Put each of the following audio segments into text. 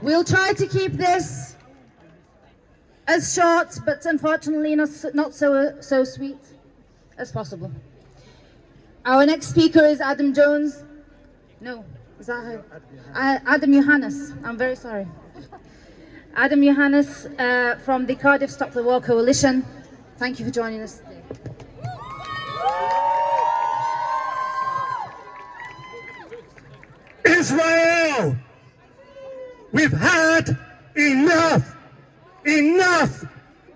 We'll try to keep this as short, but unfortunately not so sweet as possible. Our next speaker is Adam Jones. No, is that her? Adam Johannes. I'm very sorry. Adam Johannes from the Cardiff Stop the War Coalition. Thank you for joining us today. Israel, we've had enough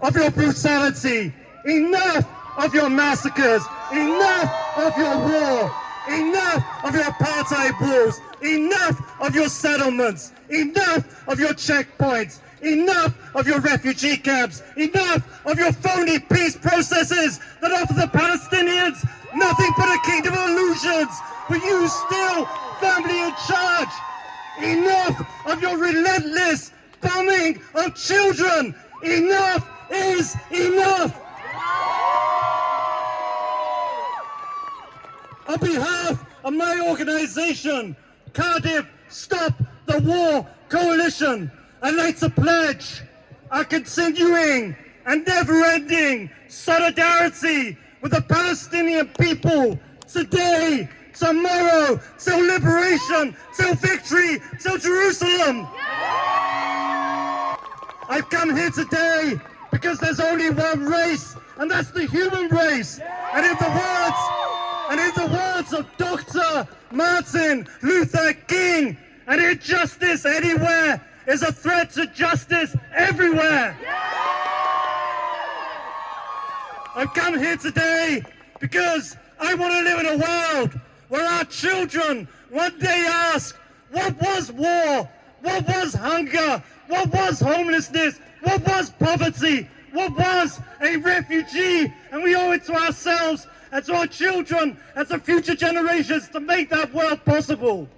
of your brutality, enough of your massacres, enough of your war, enough of your apartheid rules, enough of your settlements, enough of your checkpoints, enough of your refugee camps, enough of your phony peace processes that offer the Palestinians nothing but a kingdom of illusions, with you still firmly in charge. Enough of your relentless bombing of children. Enough is enough. On behalf of my organization, Cardiff Stop the War Coalition, I'd like to pledge our continuing and never-ending solidarity with the Palestinian people today, tomorrow, till liberation, till victory, till Jerusalem. I've come here today because there's only one race, and that's the human race. And in the words of Dr. Martin Luther King, an injustice anywhere is a threat to justice everywhere. I've come here today because I want to live in a world where our children one day ask, what was war? What was hunger? What was homelessness? What was poverty? What was a refugee? And we owe it to ourselves and to our children and to future generations to make that world possible.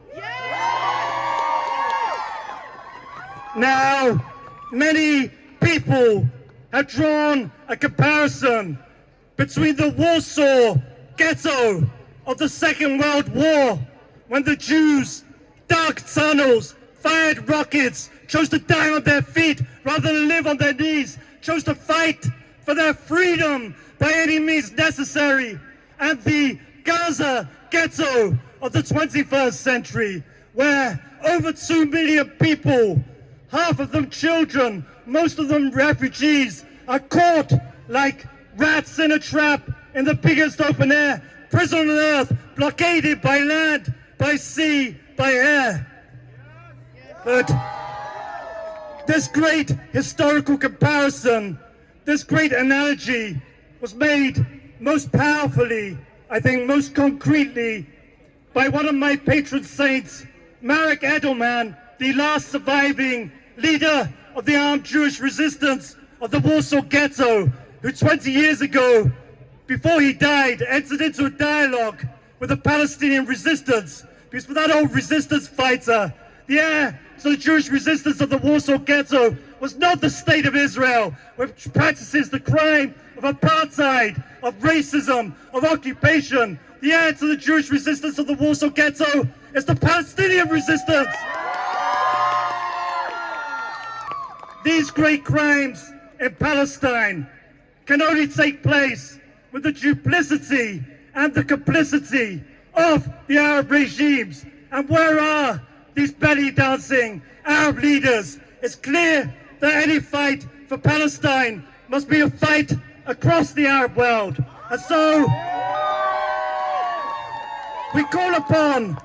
Now, many people have drawn a comparison between the Warsaw Ghetto of the Second World War, when the Jews dug tunnels, fired rockets, chose to die on their feet rather than live on their knees, chose to fight for their freedom by any means necessary, and the Gaza Ghetto of the 21st century, where over 2 million people, half of them children, most of them refugees, are caught like rats in a trap in the biggest open air prison on earth, blockaded by land, by sea, by air. But this great historical comparison, this great analogy was made most powerfully, I think most concretely, by one of my patron saints, Marek Edelman, the last surviving leader of the armed Jewish resistance of the Warsaw Ghetto, who 20 years ago, before he died, entered into a dialogue with the Palestinian resistance. Because for that old resistance fighter, the heir to the Jewish resistance of the Warsaw Ghetto was not the state of Israel, which practices the crime of apartheid, of racism, of occupation. The heir to the Jewish resistance of the Warsaw Ghetto is the Palestinian resistance. These great crimes in Palestine can only take place with the duplicity and the complicity of the Arab regimes. And where are these belly dancing Arab leaders? It's clear that any fight for Palestine must be a fight across the Arab world. And so we call upon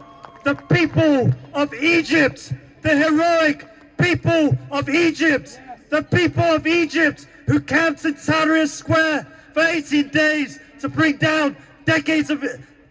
the people of Egypt, the heroic people of Egypt, the people of Egypt who camped in Tahrir Square for 18 days to bring down decades of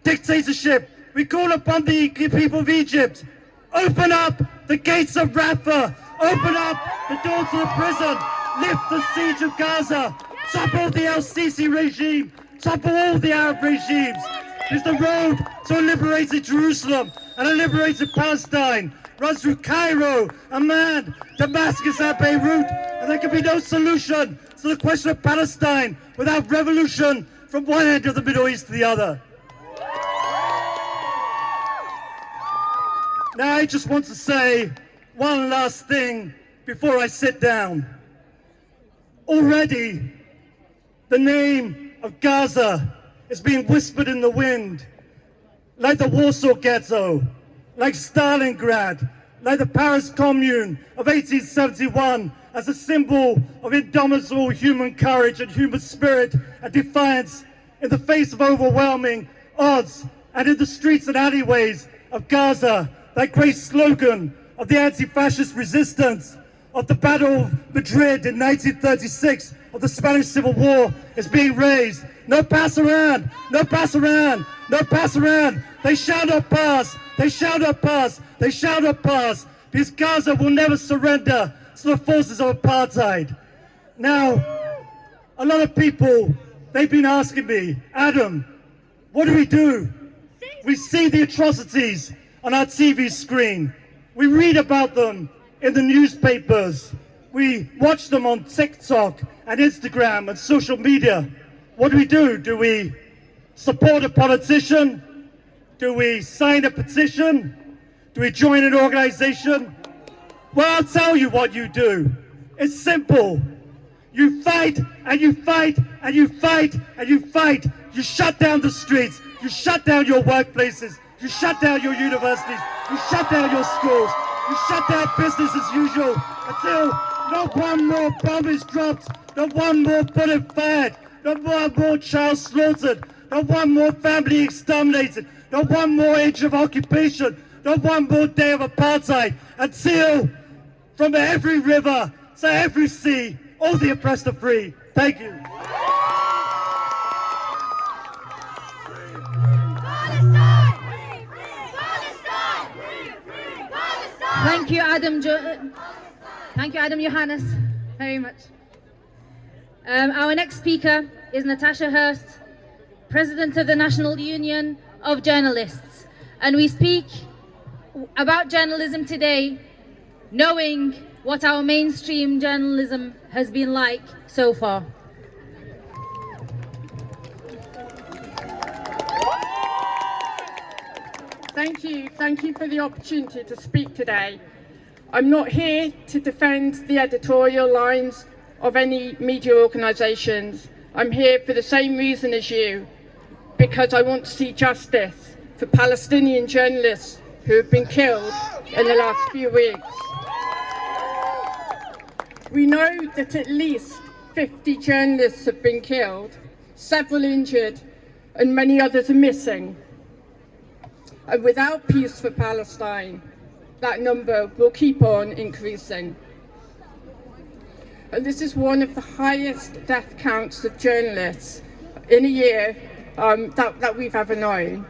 dictatorship. We call upon the people of Egypt, open up the gates of Rafah, open up the door to the prison, lift the siege of Gaza, topple the El-Sisi regime, topple all the Arab regimes. It's the road to a liberated Jerusalem and a liberated Palestine. Runs through Cairo, Amman, Damascus and Beirut, and there can be no solution to the question of Palestine without revolution from one end of the Middle East to the other. Now I just want to say one last thing before I sit down. Already, the name of Gaza is being whispered in the wind, like the Warsaw Ghetto, like Stalingrad, like the Paris Commune of 1871, as a symbol of indomitable human courage and human spirit and defiance in the face of overwhelming odds, and in the streets and alleyways of Gaza, that great slogan of the anti-fascist resistance of the Battle of Madrid in 1936 of the Spanish Civil War is being raised. No pass around, no pass around, no pass around. They shall not pass, they shall not pass, they shall not pass, because Gaza will never surrender to the forces of apartheid. Now, a lot of people, they've been asking me, Adam, what do we do? We see the atrocities on our TV screen. We read about them in the newspapers. We watch them on TikTok and Instagram and social media. What do? Do we support a politician? Do we sign a petition? Do we join an organization? Well, I'll tell you what you do. It's simple. You fight and you fight and you fight and you fight. You shut down the streets. You shut down your workplaces. You shut down your universities. You shut down your schools. You shut down business as usual until not one more bomb is dropped, not one more bullet fired, not one more child slaughtered, not one more family exterminated, not one more age of occupation, not one more day of apartheid, until from every river to every sea, all the oppressed are free. Thank you. Thank you, Thank you, Adam Johannes, very much. Our next speaker is Natasha Hurst, President of the National Union of Journalists. And we speak about journalism today, knowing what our mainstream journalism has been like so far. Thank you for the opportunity to speak today. I'm not here to defend the editorial lines of any media organisations. I'm here for the same reason as you, because I want to see justice for Palestinian journalists who have been killed in the last few weeks. We know that at least 50 journalists have been killed, several injured, and many others are missing. And without peace for Palestine, that number will keep on increasing. And this is one of the highest death counts of journalists in a year that we've ever known.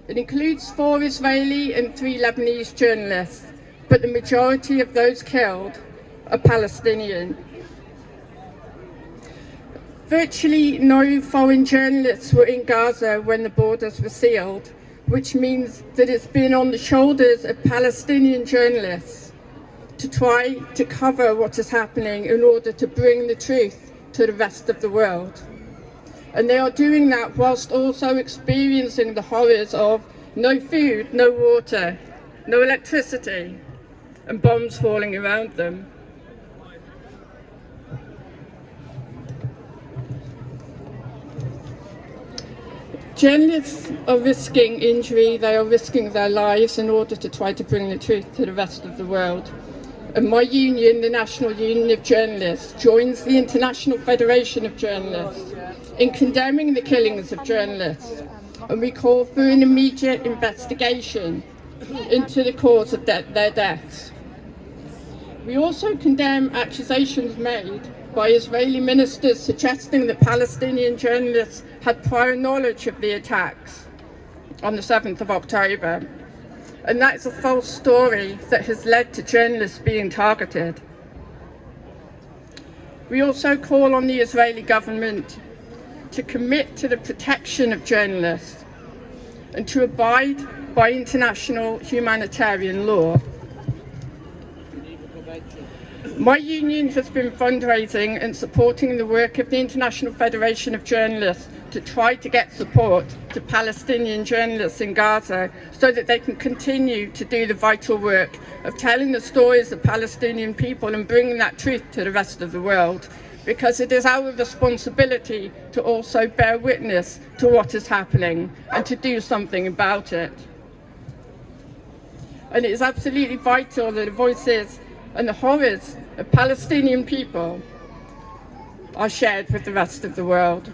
It includes 4 Israeli and 3 Lebanese journalists, but the majority of those killed are Palestinian. Virtually no foreign journalists were in Gaza when the borders were sealed, which means that it's been on the shoulders of Palestinian journalists to try to cover what is happening in order to bring the truth to the rest of the world. And they are doing that whilst also experiencing the horrors of no food, no water, no electricity, and bombs falling around them. Journalists are risking injury, they are risking their lives in order to try to bring the truth to the rest of the world. And my union, the National Union of Journalists, joins the International Federation of Journalists in condemning the killings of journalists. And we call for an immediate investigation into the cause of their deaths. We also condemn accusations made by Israeli ministers suggesting that Palestinian journalists had prior knowledge of the attacks on the 7th of October. And that's a false story that has led to journalists being targeted. We also call on the Israeli government to commit to the protection of journalists and to abide by international humanitarian law. My union has been fundraising and supporting the work of the International Federation of Journalists to try to get support to Palestinian journalists in Gaza so that they can continue to do the vital work of telling the stories of Palestinian people and bringing that truth to the rest of the world, because it is our responsibility to also bear witness to what is happening and to do something about it. And it is absolutely vital that the voices and the horrors of Palestinian people are shared with the rest of the world.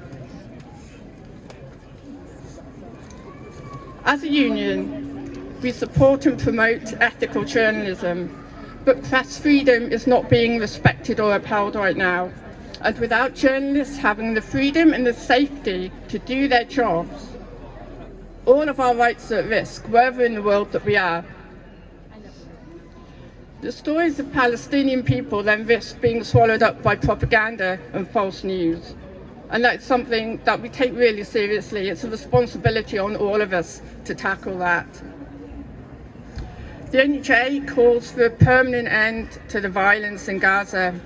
As a union, we support and promote ethical journalism, but press freedom is not being respected or upheld right now. And without journalists having the freedom and the safety to do their jobs, all of our rights are at risk, wherever in the world that we are. The stories of Palestinian people then risk being swallowed up by propaganda and false news. And that's something that we take really seriously. It's a responsibility on all of us to tackle that. The NUJ calls for a permanent end to the violence in Gaza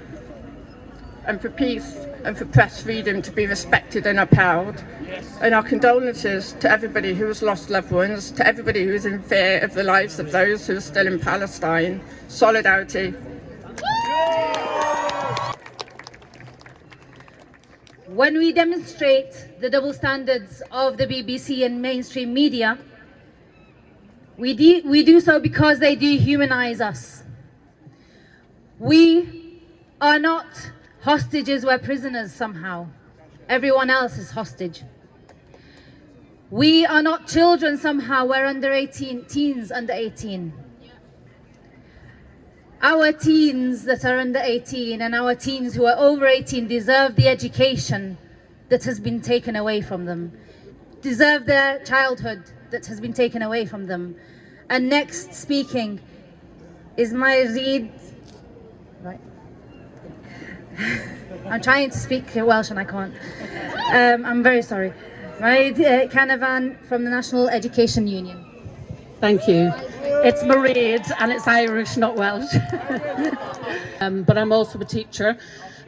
and for peace and for press freedom to be respected and upheld. And our condolences to everybody who has lost loved ones, to everybody who is in fear of the lives of those who are still in Palestine. Solidarity. When we demonstrate the double standards of the BBC and mainstream media, we do so because they dehumanize us. We are not hostages, we're prisoners somehow. Everyone else is hostage. We are not children somehow, we're under 18, teens under 18. Our teens that are under 18 and our teens who are over 18 deserve the education that has been taken away from them, deserve their childhood that has been taken away from them. And next speaking is my Reid. Right. I'm trying to speak Welsh and I can't. I'm very sorry. Reid Canavan from the National Education Union. Thank you. It's Mairead and it's Irish, not Welsh. But I'm also a teacher,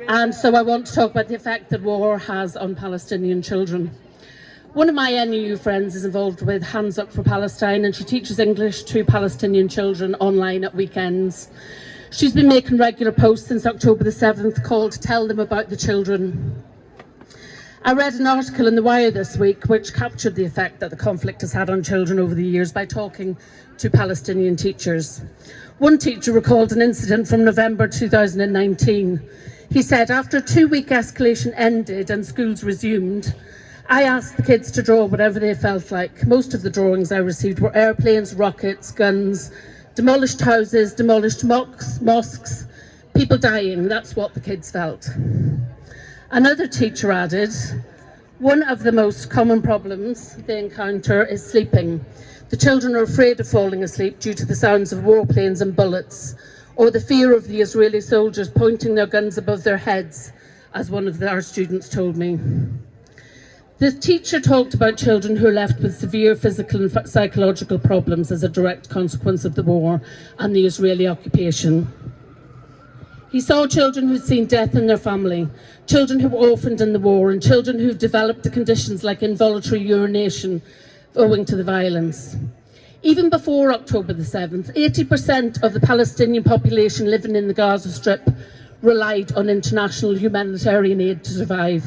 and so I want to talk about the effect that war has on Palestinian children. One of my NEU friends is involved with Hands Up for Palestine, and she teaches English to Palestinian children online at weekends. She's been making regular posts since October the 7th called Tell Them About the Children. I read an article in The Wire this week which captured the effect that the conflict has had on children over the years by talking to Palestinian teachers. One teacher recalled an incident from November 2019. He said, after a 2-week escalation ended and schools resumed, I asked the kids to draw whatever they felt like. Most of the drawings I received were airplanes, rockets, guns, demolished houses, demolished mosques, people dying. That's what the kids felt. Another teacher added, one of the most common problems they encounter is sleeping. The children are afraid of falling asleep due to the sounds of warplanes and bullets, or the fear of the Israeli soldiers pointing their guns above their heads, as one of our students told me. The teacher talked about children who are left with severe physical and psychological problems as a direct consequence of the war and the Israeli occupation. He saw children who'd seen death in their family, children who were orphaned in the war, and children who've developed the conditions like involuntary urination owing to the violence. Even before October the 7th, 80% of the Palestinian population living in the Gaza Strip relied on international humanitarian aid to survive.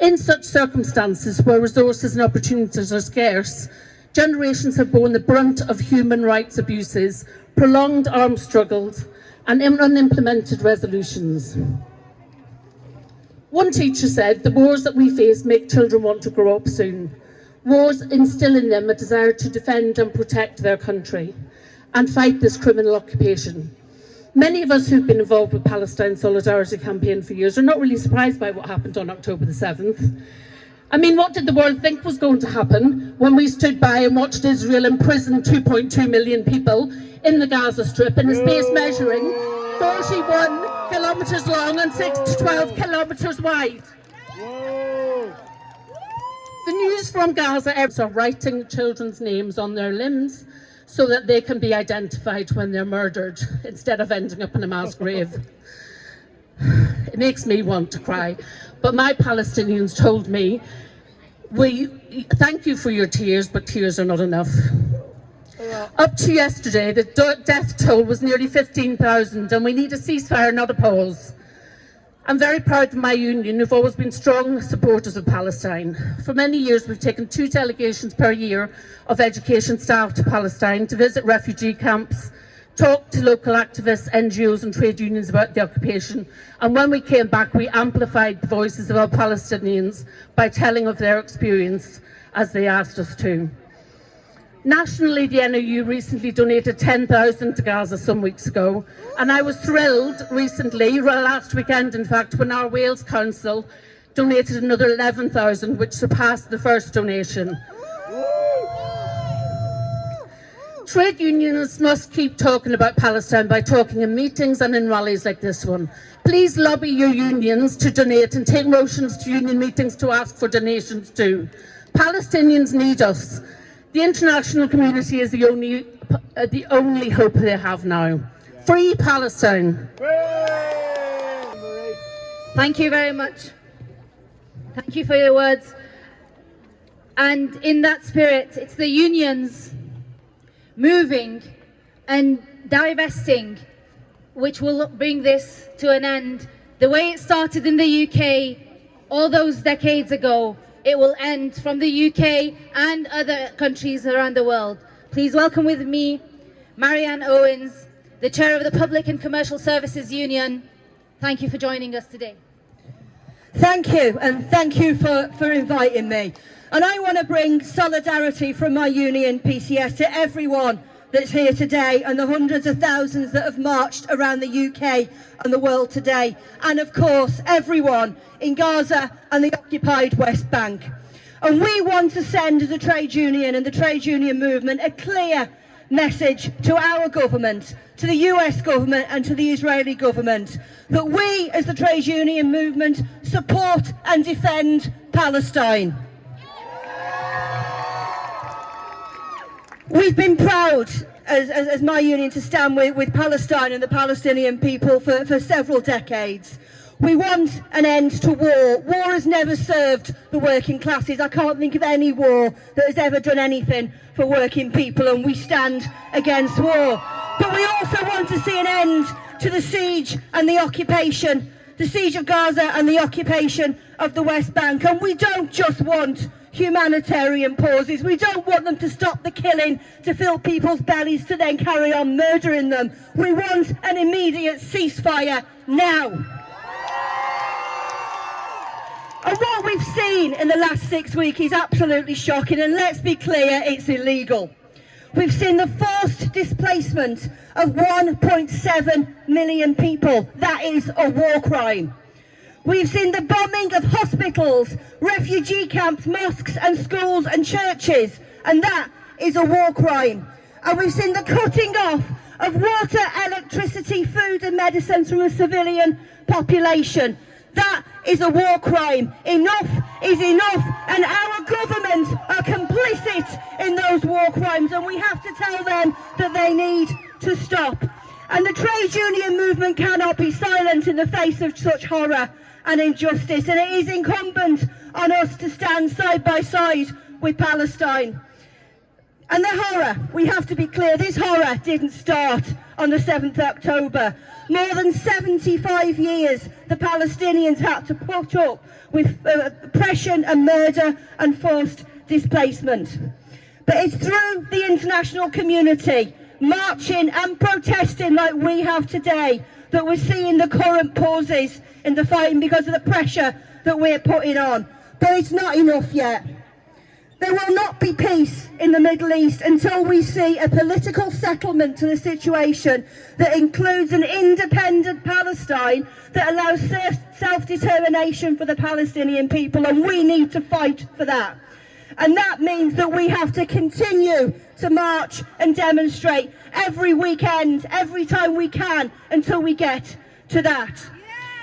In such circumstances, where resources and opportunities are scarce, generations have borne the brunt of human rights abuses, prolonged armed struggles, and unimplemented resolutions. One teacher said, the wars that we face make children want to grow up soon. Wars instill in them a desire to defend and protect their country and fight this criminal occupation. Many of us who've been involved with Palestine Solidarity Campaign for years are not really surprised by what happened on October the 7th. I mean, what did the world think was going to happen when we stood by and watched Israel imprison 2.2 million people in the Gaza Strip in a space measuring 41 kilometres long and 6 to 12 kilometres wide? Whoa. The news from Gaza are writing children's names on their limbs so that they can be identified when they're murdered, instead of ending up in a mass grave. It makes me want to cry. But my Palestinians told me We thank you for your tears, but tears are not enough. Up to yesterday, the death toll was nearly 15,000, and we need a ceasefire, not a pause. I'm very proud of my union, who've always been strong supporters of Palestine. For many years, we've taken 2 delegations per year of education staff to Palestine to visit refugee camps, talk to local activists, NGOs and trade unions about the occupation. And when we came back, we amplified the voices of our Palestinians by telling of their experience as they asked us to. Nationally, the NOU recently donated 10,000 to Gaza some weeks ago, and I was thrilled recently, last weekend in fact, when our Wales Council donated another 11,000, which surpassed the first donation. Trade unions must keep talking about Palestine by talking in meetings and in rallies like this one. Please lobby your unions to donate and take motions to union meetings to ask for donations too. Palestinians need us. The international community is the only hope they have now. Free Palestine. Thank you very much. Thank you for your words. And in that spirit, it's the unions moving and divesting which will bring this to an end. The way it started in the UK all those decades ago, it will end from the UK and other countries around the world. Please welcome with me Marianne Owens, the chair of the Public and Commercial Services Union. Thank you for joining us today. Thank you, and thank you for inviting me. And I want to bring solidarity from my union, PCS, to everyone that's here today and the hundreds of thousands that have marched around the UK and the world today. And of course, everyone in Gaza and the occupied West Bank. And we want to send, as a trade union and the trade union movement, a clear message to our government, to the US government and to the Israeli government, that we as the trade union movement support and defend Palestine. We've been proud as my union to stand with Palestine and the Palestinian people for several decades. We want an end to war. War has never served the working classes. I can't think of any war that has ever done anything for working people, and we stand against war. But we also want to see an end to the siege and the occupation, the siege of Gaza and the occupation of the West Bank. And we don't just want humanitarian pauses. We don't want them to stop the killing, to fill people's bellies, to then carry on murdering them. We want an immediate ceasefire now. And what we've seen in the last 6 weeks is absolutely shocking, and let's be clear, it's illegal. We've seen the forced displacement of 1.7 million people. That is a war crime. We've seen the bombing of hospitals, refugee camps, mosques and schools and churches, and that is a war crime. And we've seen the cutting off of water, electricity, food and medicines from a civilian population. That is a war crime. Enough is enough, and our government are complicit in those war crimes, and we have to tell them that they need to stop. And the trade union movement cannot be silent in the face of such horror and injustice, and it is incumbent on us to stand side by side with Palestine. And the horror, we have to be clear, this horror didn't start on the 7th of October. More than 75 years the Palestinians had to put up with oppression and murder and forced displacement. But it's through the international community marching and protesting like we have today that we're seeing the current pauses in the fighting because of the pressure that we're putting on. But it's not enough yet. There will not be peace in the Middle East until we see a political settlement to the situation that includes an independent Palestine that allows self-determination for the Palestinian people, and we need to fight for that. And that means that we have to continue to march and demonstrate every weekend, every time we can, until we get to that.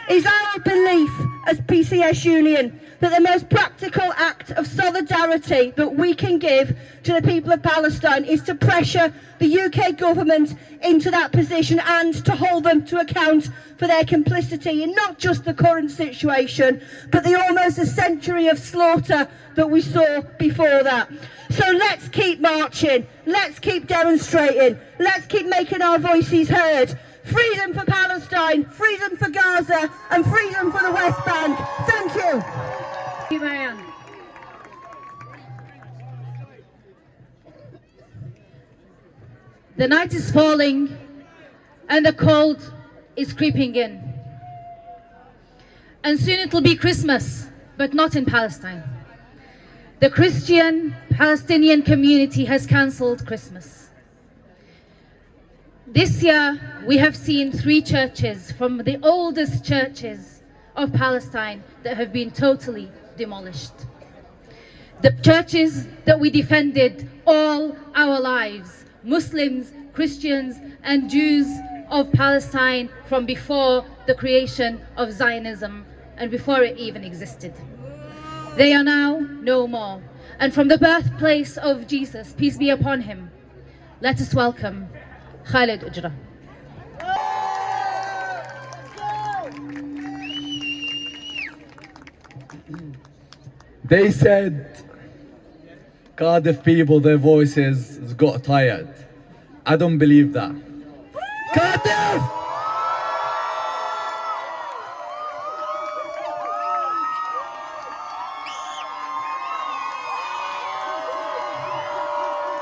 is our belief as PCS Union that the most practical act of solidarity that we can give to the people of Palestine is to pressure the UK government into that position and to hold them to account for their complicity in not just the current situation, but the almost a century of slaughter that we saw before that. So let's keep marching, let's keep demonstrating, let's keep making our voices heard. Freedom for Palestine, freedom for Gaza, and freedom for the West Bank. Thank you. Thank you, Marianne. The night is falling and the cold is creeping in. And soon it will be Christmas, but not in Palestine. The Christian Palestinian community has cancelled Christmas. This year, we have seen 3 churches from the oldest churches of Palestine that have been totally demolished. The churches that we defended all our lives, Muslims, Christians, and Jews of Palestine from before the creation of Zionism and before it even existed. They are now no more. And from the birthplace of Jesus, peace be upon him, let us welcome Khalid Ujra. They said Cardiff people, their voices got tired. I don't believe that. Cardiff!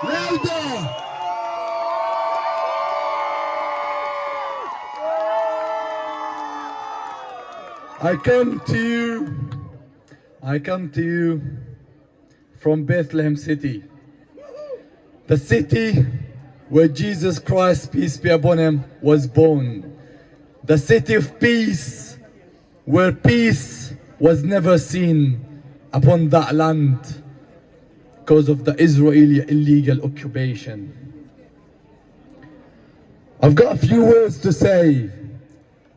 Louder! I come to you from Bethlehem City, the city where Jesus Christ, peace be upon him, was born. The city of peace, where peace was never seen upon that land because of the Israeli illegal occupation. I've got a few words to say,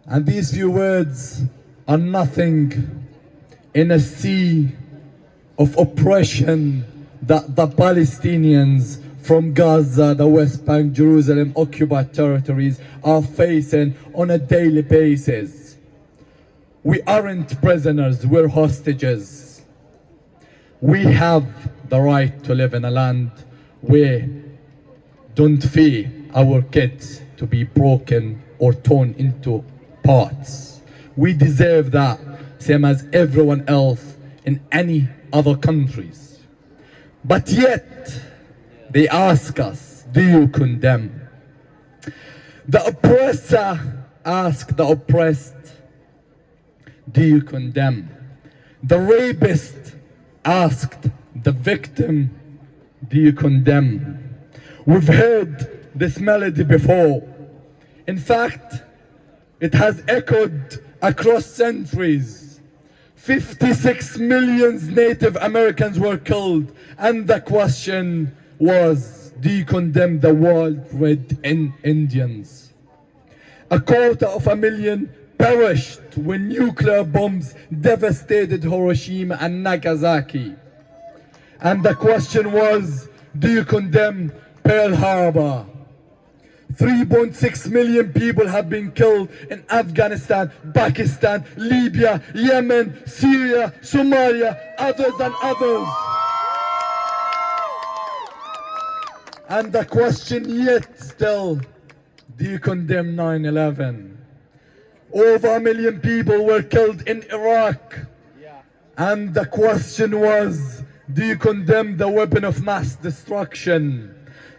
and these few words are nothing in a sea of oppression that the Palestinians from Gaza, the West Bank, Jerusalem, occupied territories are facing on a daily basis. We aren't prisoners, we're hostages. We have the right to live in a land where don't fear our kids to be broken or torn into parts. We deserve that, same as everyone else in any other countries. But yet, they ask us, do you condemn? The oppressor asks the oppressed, do you condemn? The rapist asked the victim, do you condemn? We've heard this melody before. In fact, it has echoed across centuries. 56 million Native Americans were killed, and the question was, do you condemn the wild red Indians? 250,000 perished when nuclear bombs devastated Hiroshima and Nagasaki. And the question was, do you condemn Pearl Harbor? 3.6 million people have been killed in Afghanistan, Pakistan, Libya, Yemen, Syria, Somalia, others and others. And the question yet still, do you condemn 9/11? Over 1 million people were killed in Iraq. And the question was, do you condemn the weapon of mass destruction?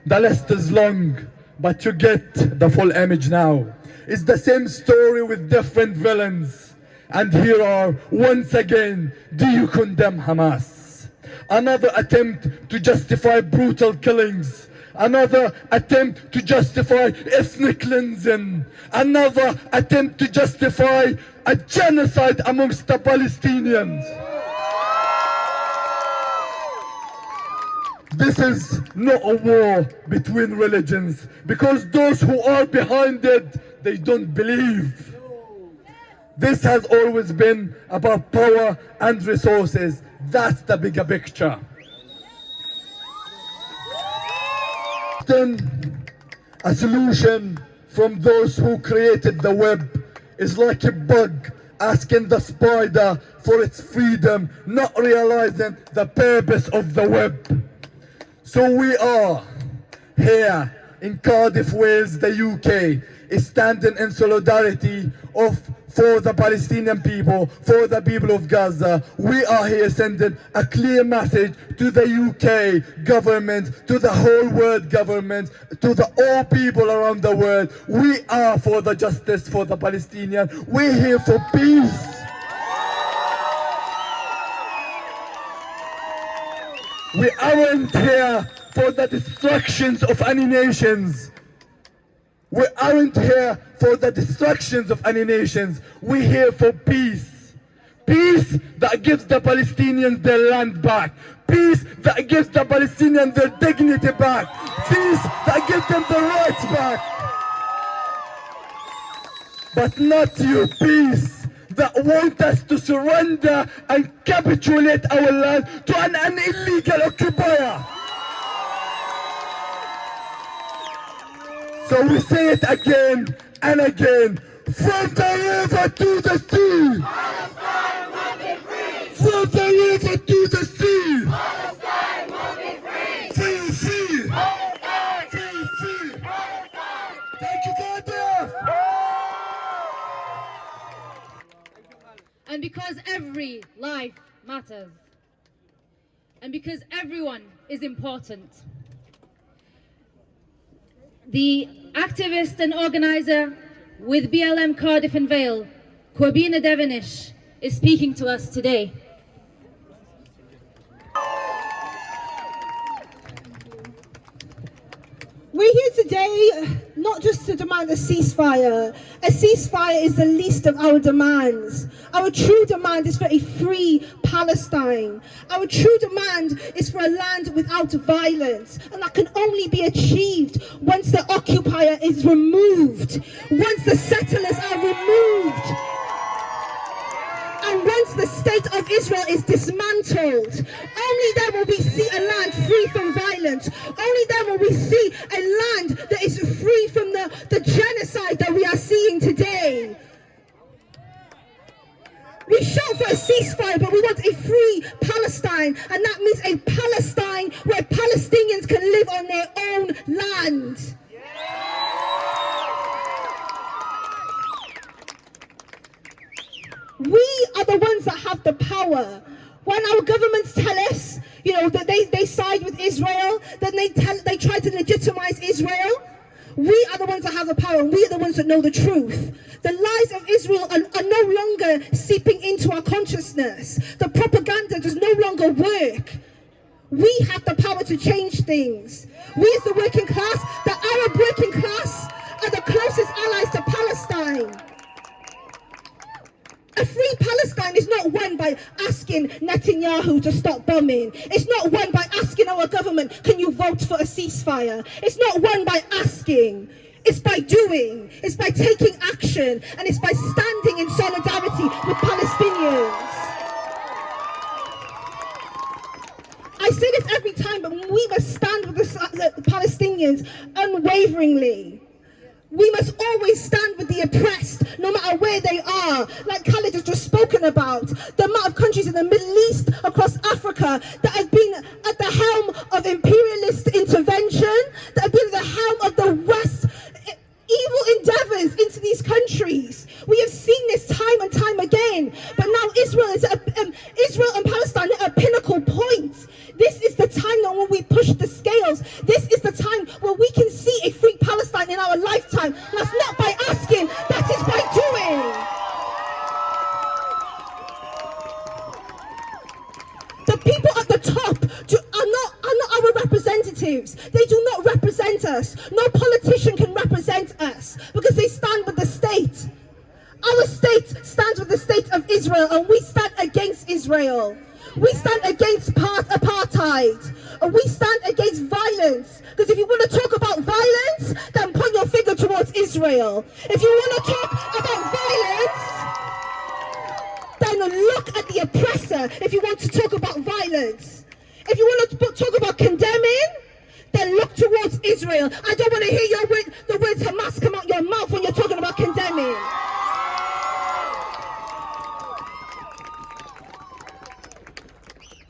The list is long, but you get the full image now. It's the same story with different villains. And here are, once again, do you condemn Hamas? Another attempt to justify brutal killings. Another attempt to justify ethnic cleansing. Another attempt to justify a genocide amongst the Palestinians. This is not a war between religions, because those who are behind it, they don't believe. This has always been about power and resources. That's the bigger picture. Then a solution from those who created the web is like a bug asking the spider for its freedom, not realizing the purpose of the web. So we are here in Cardiff, Wales, the UK, is standing in solidarity for the Palestinian people, for the people of Gaza. We are here sending a clear message to the UK government, to the whole world government, to the all people around the world. We are for the justice for the Palestinian. We're here for peace. We aren't here for the destructions of any nations. We aren't here for the destructions of any nations. We're here for peace. Peace that gives the Palestinians their land back. Peace that gives the Palestinians their dignity back. Peace that gives them the rights back. But not your peace that want us to surrender and capitulate our land to an illegal occupier. So we say it again and again. From the river to the sea. Palestine will be free. From the river to the sea. Palestine will be free. Free, free. Palestine. Free, free. Palestine. Thank you, Cardiff. And because every life matters, and because everyone is important, the activist and organizer with BLM Cardiff and Vale, Corbina Devonish, is speaking to us today. We're here today not just to demand a ceasefire. A ceasefire is the least of our demands. Our true demand is for a free Palestine. Our true demand is for a land without violence, and that can only be achieved once the occupier is removed, once the settlers are removed, and once the state of Israel is dismantled. Only then will we see a land free from violence. Only then will we see a land that is free from the genocide that we are seeing today. We shout for a ceasefire, but we want a free Palestine, and that means a Palestine where Palestinians can live on their own land. We are the ones that have the power. When our governments tell us, that they side with Israel, then they try to legitimize Israel. We are the ones that have the power, and we are the ones that know the truth. The lies of Israel are no longer seeping into our consciousness. The propaganda does no longer work. We have the power to change things. We as the working class, the Arab working class, are the closest allies to Palestine. A free Palestine is not won by asking Netanyahu to stop bombing. It's not won by asking our government, can you vote for a ceasefire? It's not won by asking. It's by doing. It's by taking action. And it's by standing in solidarity with Palestinians. I say this every time, but we must stand with the Palestinians unwaveringly. We must always stand with the oppressed, no matter where they are. Like Khalid has just spoken about, the amount of countries in the Middle East, across Africa, that have been at the helm of imperialist intervention, that have been at the helm of the West, evil endeavors into these countries. We have seen this time and time again. But now Israel and Palestine are at a pinnacle point. This is the time that when we push the scales, this is the time where we can see a free Palestine in our lifetime. And that's not by asking, that is by doing. The people at the top are not our representatives. They do not represent us. No politician can represent us because they stand with the state. Our state stands with the state of Israel, and we stand against Israel. We stand against apartheid, and we stand against violence. Because if you want to talk about violence, then point your finger towards Israel. If you want to talk about violence, then look at the oppressor if you want to talk about violence. If you want to talk about condemning, then look towards Israel. I don't want to hear the words Hamas come out your mouth when you're talking about condemning.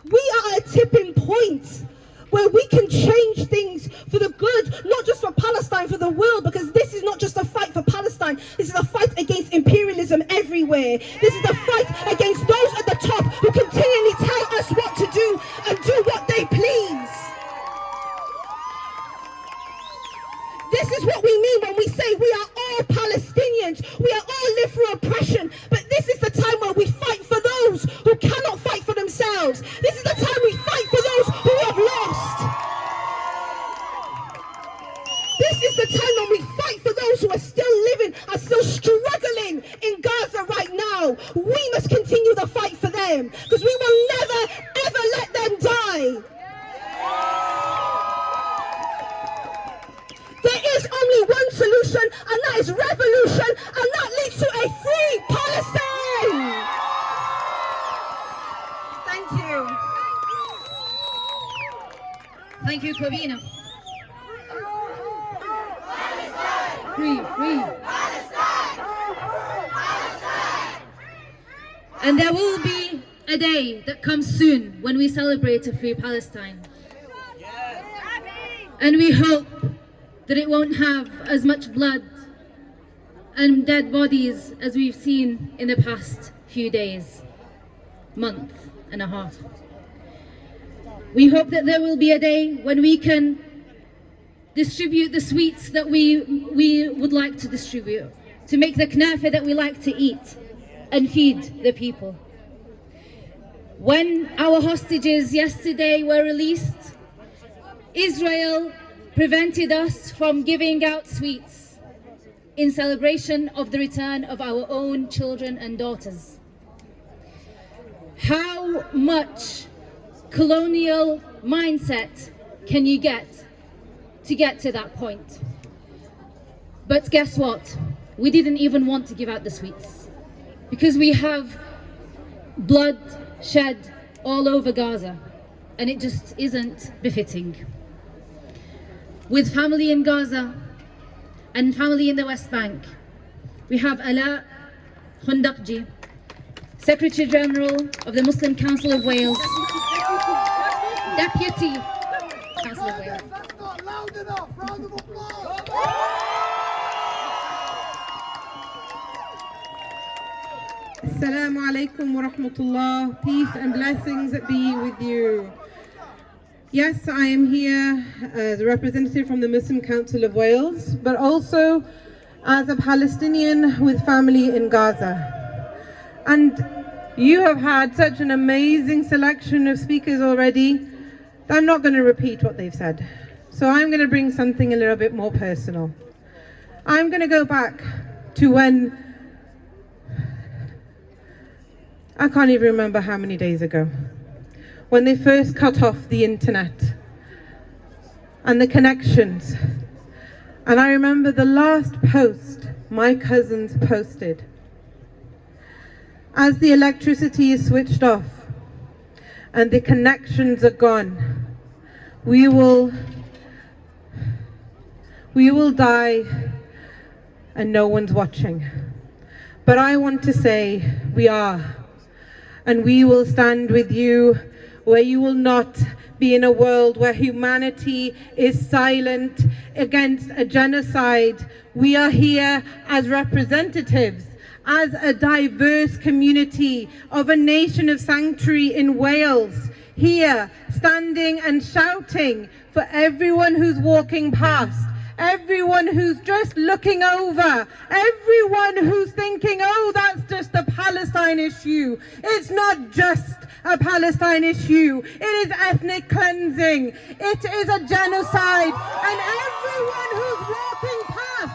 We are at a tipping point where we can change things for the good, not just for Palestine, for the world, because this is not just a fight for Palestine, this is a fight against imperialism everywhere. This is a fight against those at the top who continually tell us what to do and do what they please. This is what we mean when we say we are all Palestinians, we are all live through oppression, but this is the time where we fight for those who cannot fight for themselves. This is the time we fight for those who have lost. This is the time when we fight for those who are still living, are still struggling in Gaza right now. We must continue the fight for them, because we will never, ever let them die. There is only one solution, and that is revolution, and that leads to a free Palestine. Thank you. Thank you, Kobina. Free. And there will be a day that comes soon when we celebrate a free Palestine. And we hope that it won't have as much blood and dead bodies as we've seen in the past few days, month and a half. We hope that there will be a day when we can distribute the sweets that we would like to distribute, to make the knafe that we like to eat and feed the people. When our hostages yesterday were released, Israel prevented us from giving out sweets in celebration of the return of our own children and daughters. How much colonial mindset can you get to that point? But guess what? We didn't even want to give out the sweets because we have blood shed all over Gaza and it just isn't befitting. With family in Gaza and family in the West Bank, we have Ala Khundaqji, Secretary General of the Muslim Council of Wales, Deputy Council of Wales. That's not loud enough. Round of applause. Assalamu alaikum wa rahmatullah. Peace and blessings be with you. Yes, I am here as a representative from the Muslim Council of Wales, but also as a Palestinian with family in Gaza. And you have had such an amazing selection of speakers already that I'm not going to repeat what they've said. So I'm going to bring something a little bit more personal. I'm going to go back to when, I can't even remember how many days ago, when they first cut off the internet and the connections. And I remember the last post my cousins posted. As the electricity is switched off and the connections are gone, we will die and no one's watching. But I want to say we are, and we will stand with you, where you will not be in a world where humanity is silent against a genocide. We are here as representatives, as a diverse community of a nation of sanctuary in Wales, here standing and shouting for everyone who's walking past, everyone who's just looking over, everyone who's thinking, oh, that's just a Palestine issue. It's not just a Palestine issue. It is ethnic cleansing. It is a genocide. And everyone who's walking past,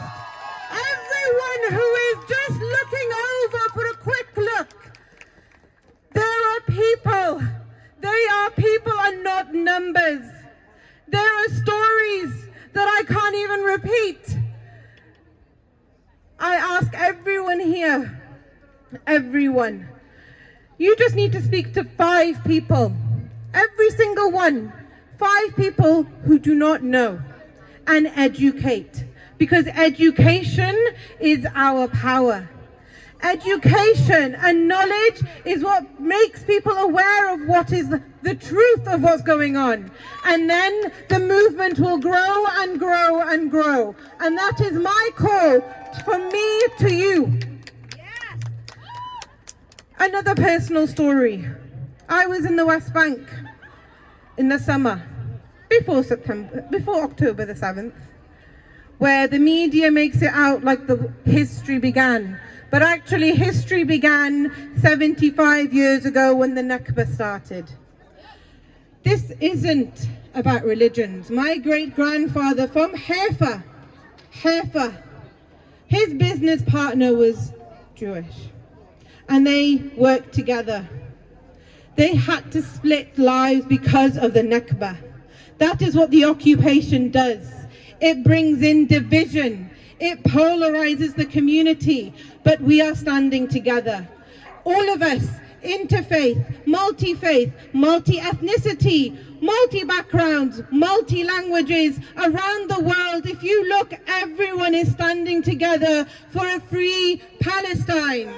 everyone who is just looking over for a quick look, there are people. They are people and not numbers. There are stories that I can't even repeat. I ask everyone here, everyone, You just need to speak to 5 people, every single one, 5 people who do not know, and educate, because education is our power. Education and knowledge is what makes people aware of what is the truth of what's going on. And then the movement will grow and grow and grow. And that is my call from me to you. Yes. Another personal story. I was in the West Bank in the summer, before October the 7th, where the media makes it out like the history began. But actually, history began 75 years ago when the Nakba started. This isn't about religions. My great-grandfather from Haifa, his business partner was Jewish. And they worked together. They had to split lives because of the Nakba. That is what the occupation does. It brings in division. It polarizes the community, but we are standing together. All of us, interfaith, multi-faith, multi-ethnicity, multi-backgrounds, multi-languages around the world. If you look, everyone is standing together for a free Palestine.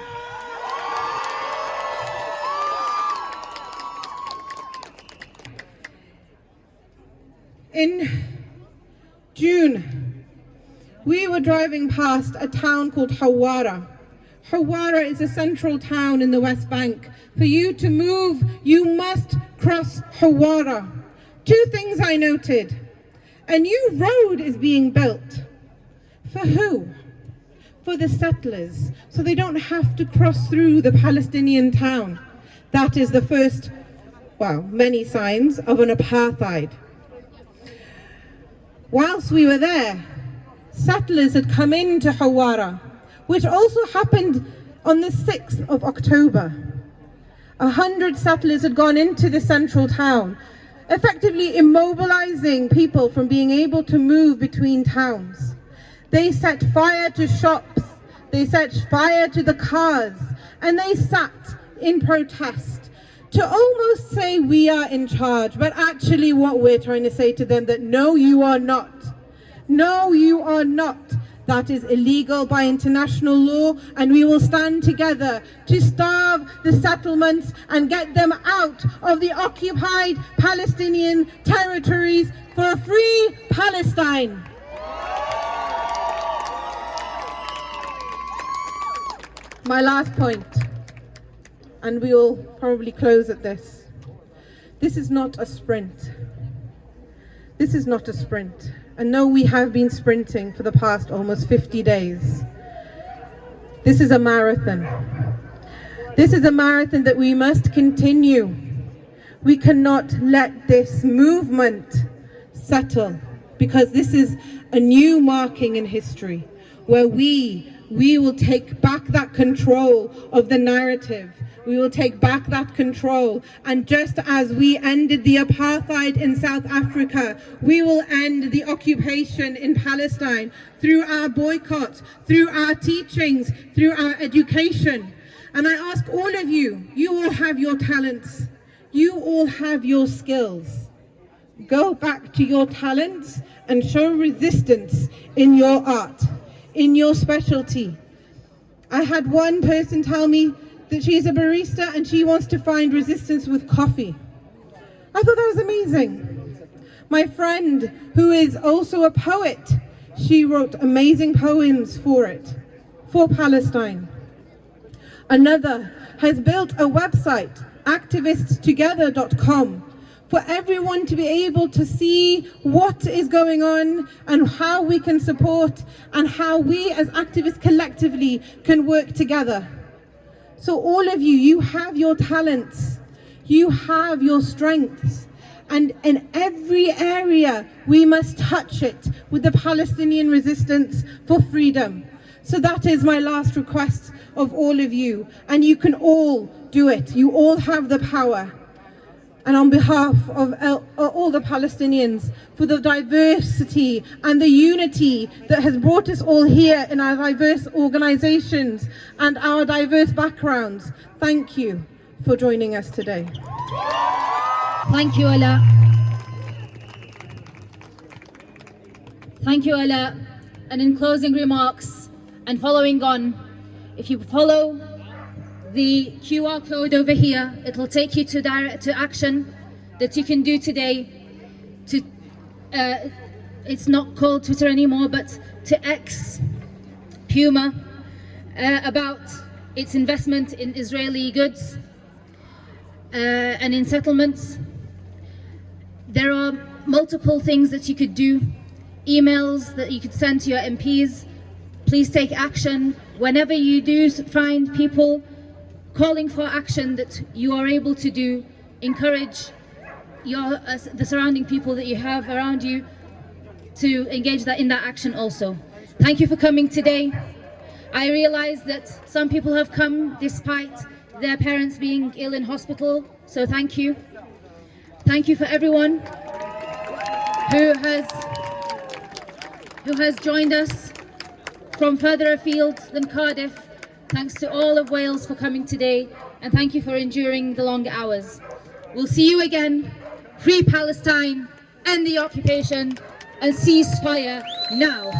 In June, we were driving past a town called Hawara. Hawara is a central town in the West Bank. For you to move, you must cross Hawara. 2 things I noted. A new road is being built. For who? For the settlers, so they don't have to cross through the Palestinian town. That is the first, many signs of an apartheid. Whilst we were there, settlers had come into Hawara, which also happened on the 6th of October. 100 settlers had gone into the central town, effectively immobilizing people from being able to move between towns. They set fire to shops, they set fire to the cars, and they sat in protest to almost say we are in charge, but actually what we're trying to say to them that no, you are not. No, you are not. That is illegal by international law, and we will stand together to starve the settlements and get them out of the occupied Palestinian territories for a free Palestine. My last point, and we will probably close at this. This is not a sprint. This is not a sprint. And no, we have been sprinting for the past almost 50 days. This is a marathon. This is a marathon that we must continue. We cannot let this movement settle, because this is a new marking in history where we will take back that control of the narrative. We will take back that control. And just as we ended the apartheid in South Africa, we will end the occupation in Palestine through our boycott, through our teachings, through our education. And I ask all of you, you all have your talents. You all have your skills. Go back to your talents and show resistance in your art, in your specialty. I had one person tell me that she's a barista and she wants to find resistance with coffee. I thought that was amazing. My friend, who is also a poet, she wrote amazing poems for it, for Palestine. Another has built a website, activiststogether.com, for everyone to be able to see what is going on and how we can support and how we as activists collectively can work together. So all of you, you have your talents, you have your strengths, and in every area we must touch it with the Palestinian resistance for freedom. So that is my last request of all of you, and you can all do it. You all have the power. And on behalf of all the Palestinians, for the diversity and the unity that has brought us all here in our diverse organizations and our diverse backgrounds, thank you. for joining us today. Thank you, Ala. Thank you, Ala. And in closing remarks and following on, if you follow the QR code over here, it will take you to action that you can do today. It's not called Twitter anymore, but to X Puma about its investment in Israeli goods and in settlements. There are multiple things that you could do, emails that you could send to your MPs. Please take action. Whenever you do find people calling for action that you are able to do, encourage the surrounding people that you have around you to engage in that action also. Thank you for coming today. I realize that some people have come despite their parents being ill in hospital, so thank you. Thank you for everyone who has joined us from further afield than Cardiff. Thanks to all of Wales for coming today, and thank you for enduring the long hours. We'll see you again. Free Palestine, end the occupation, and cease fire now.